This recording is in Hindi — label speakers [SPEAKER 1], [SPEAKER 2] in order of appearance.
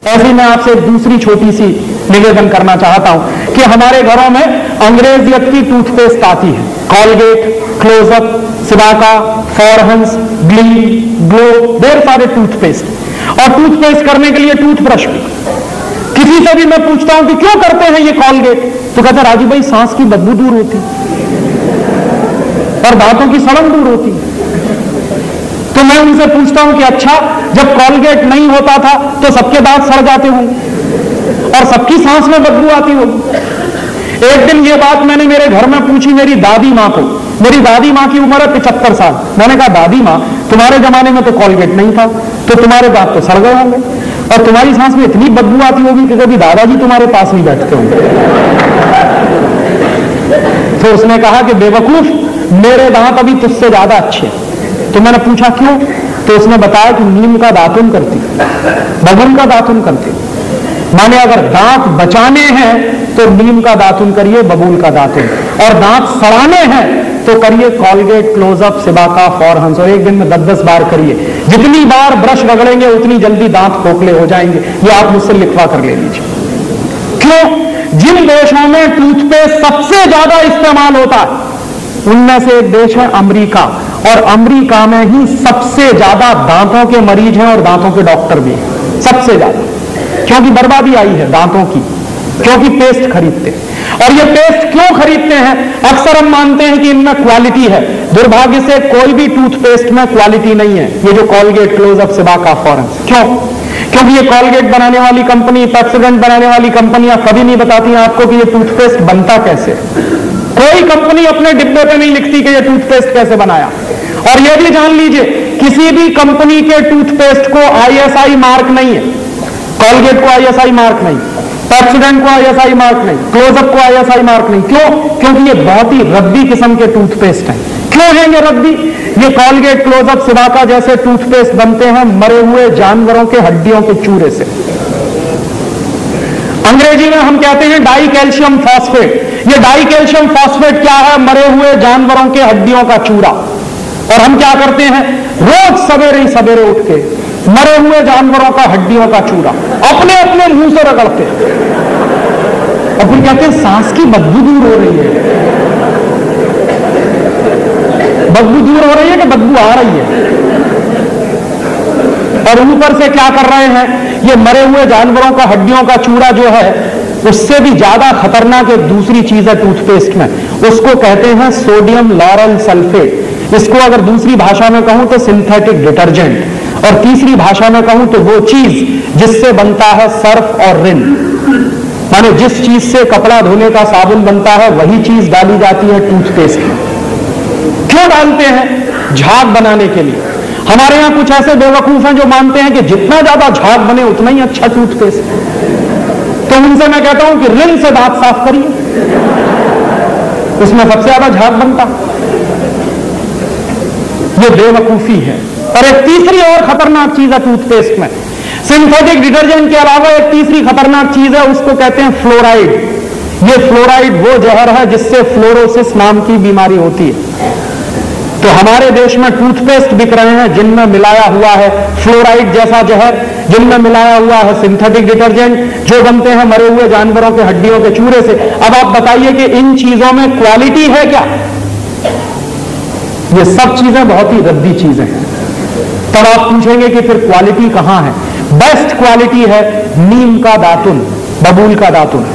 [SPEAKER 1] ऐसे ही मैं आपसे एक दूसरी छोटी सी निवेदन करना चाहता हूं कि हमारे घरों में अंग्रेजियत की टूथपेस्ट आती है, Colgate, Closeup, Cibaca, Forhans, Gleem, Glow, ढेर सारे टूथपेस्ट, और टूथपेस्ट करने के लिए टूथब्रश भी। किसी से भी मैं पूछता हूं कि क्यों करते हैं ये कॉलगेट, तो कहते हैं राजू भाई सांस की बदबू दूर होती और दांतों की सड़न दूर होती। तो मैं उनसे पूछता हूं कि अच्छा, जब कॉलगेट नहीं होता था तो सबके दांत सड़ जाते होंगे और सबकी सांस में बदबू आती होगी। एक दिन ये बात मैंने मेरे घर में पूछी मेरी दादी मां को। मेरी दादी मां की उम्र है 75 साल। मैंने कहा दादी मां, तुम्हारे जमाने में तो कॉलगेट नहीं था, तो तुम्हारे दांत तो सड़ गए होंगे और तुम्हारी सांस में इतनी बदबू आती होगी कि कभी दादाजी तुम्हारे पास नहीं बैठते होंगे। तो उसने कहा कि बेवकूफ, मेरे दांत अभी तुझसे ज्यादा अच्छे। तो मैंने पूछा क्यों, तो उसने बताया कि नीम का दातुन करती, बबूल का दातुन करती। माने अगर दांत बचाने हैं तो नीम का दातुन करिए, बबूल का दातुन, और दांत सड़ाने हैं तो करिए कॉलगेट, क्लोजअप, सिबाका, फॉरहंस, और एक दिन में 10-10 बार करिए। जितनी बार ब्रश रगड़ेंगे उतनी जल्दी दांत खोखले हो जाएंगे। ये आप मुझसे लिखवा कर ले लीजिए। क्यों? जिन देशों में टूथपेस्ट सबसे ज्यादा इस्तेमाल होता है उनमें से एक देश है अमेरिका, और अमेरिका में ही सबसे ज्यादा दांतों के मरीज हैं और दांतों के डॉक्टर भी हैं, सबसे ज्यादा। क्योंकि बर्बादी आई है दांतों की, क्योंकि पेस्ट खरीदते हैं। और ये पेस्ट क्यों खरीदते हैं? अक्सर हम मानते हैं कि इनमें क्वालिटी है। दुर्भाग्य से कोई भी टूथपेस्ट में क्वालिटी नहीं है। ये जो कॉलगेट, क्लोजअप, सिबाका, फॉरहंस, क्यों? क्योंकि ये कॉलगेट बनाने वाली कंपनी, पेप्सोडेंट बनाने वाली कंपनियां कभी नहीं बताती हैं आपको कि ये टूथपेस्ट बनता कैसे। कोई कंपनी अपने डिब्बे पे नहीं लिखती कि ये टूथपेस्ट कैसे बनाया। और ये भी जान लीजिए, किसी भी कंपनी के टूथपेस्ट को ISI मार्क नहीं है। कॉलगेट को ISI मार्क नहीं, पेप्सोडेंट को ISI मार्क नहीं, क्लोजअप को ISI मार्क नहीं। क्यों? क्योंकि ये बहुत ही रद्दी किस्म के टूथपेस्ट हैं। क्यों हैं ये रद्दी? ये कॉलगेट, क्लोजअप, सिबाका जैसे टूथपेस्ट बनते हैं मरे हुए जानवरों के हड्डियों के चूरे से। अंग्रेजी में हम कहते हैं डाई कैल्शियम फॉस्फेट। ये डाई कैल्शियम फॉस्फेट क्या है? मरे हुए जानवरों के हड्डियों का चूरा। और हम क्या करते हैं? रोज सवेरे ही सवेरे उठ के मरे हुए जानवरों का हड्डियों का चूरा अपने अपने मुंह से रगड़ते हैं और फिर कहते हैं सांस की बदबू दूर हो रही है। बदबू दूर हो रही है कि बदबू आ रही है? और ऊपर से क्या कर रहे हैं? ये मरे हुए जानवरों का हड्डियों का चूरा जो है, उससे भी ज्यादा खतरनाक एक दूसरी चीज है टूथपेस्ट में, उसको कहते हैं सोडियम लॉरेल सल्फेट। इसको अगर दूसरी भाषा में कहूं तो सिंथेटिक डिटर्जेंट, और तीसरी भाषा में कहूं तो वो चीज जिससे बनता है सर्फ और रिन। माने जिस चीज से कपड़ा धोने का साबुन बनता है वही चीज डाली जाती है टूथपेस्ट में। क्यों डालते हैं? झाग बनाने के लिए। हमारे यहां कुछ ऐसे बेवकूफ हैं जो मानते हैं कि जितना ज्यादा झाग बने उतना ही अच्छा टूथपेस्ट। तो उनसे मैं कहता हूं कि रिन से दांत साफ करिए, उसमें सबसे ज्यादा झाग बनता। ये बेवकूफी है। और एक तीसरी और खतरनाक चीज है टूथपेस्ट में, सिंथेटिक डिटर्जेंट के अलावा एक तीसरी खतरनाक चीज है, उसको कहते हैं फ्लोराइड। ये फ्लोराइड वो जहर है जिससे फ्लोरोसिस नाम की बीमारी होती है। तो हमारे देश में टूथपेस्ट बिक रहे हैं जिनमें मिलाया हुआ है फ्लोराइड जैसा जहर, जिनमें मिलाया हुआ है सिंथेटिक डिटर्जेंट, जो बनते हैं मरे हुए जानवरों के हड्डियों के चूरे से। अब आप बताइए कि इन चीजों में क्वालिटी है क्या? ये सब चीजें बहुत ही रद्दी चीजें हैं। तब आप पूछेंगे कि फिर क्वालिटी कहां है? बेस्ट क्वालिटी है नीम का दातुन, बबूल का दातुन।